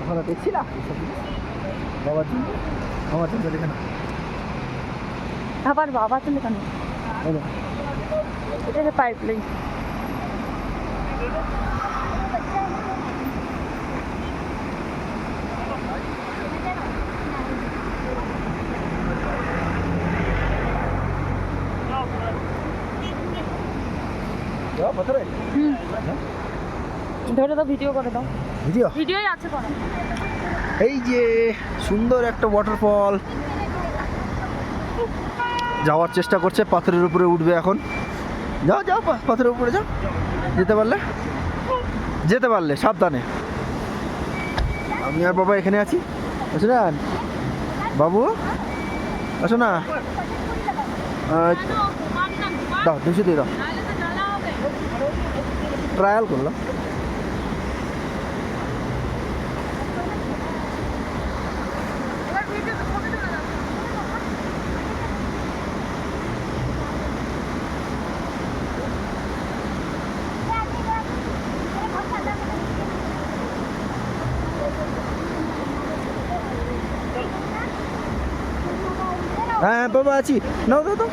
ভালো দেখছিলাম বাবার জন্য আমার জন্য দেখে না আবার বাবা তুলে কেন? এটা পাইপ লাইন। ধরে দাও, ভিডিও করে দাও। ভিডিও ভিডিওই আছে করা। এই যে সুন্দর একটা ওয়াটারফল, যাওয়ার চেষ্টা করছে, পাথরের উপরে উঠবে এখন। যাও যাও পাথরের উপরে যাও, যেতে পারলে সাবধানে। আমি আর বাবা এখানে আছি, বুঝলেন বাবু? আসো না, দাও 200 দিয়ে দাও, ট্রায়াল করলাম। হ্যাঁ বাবা আছি, নাও দাও দাও।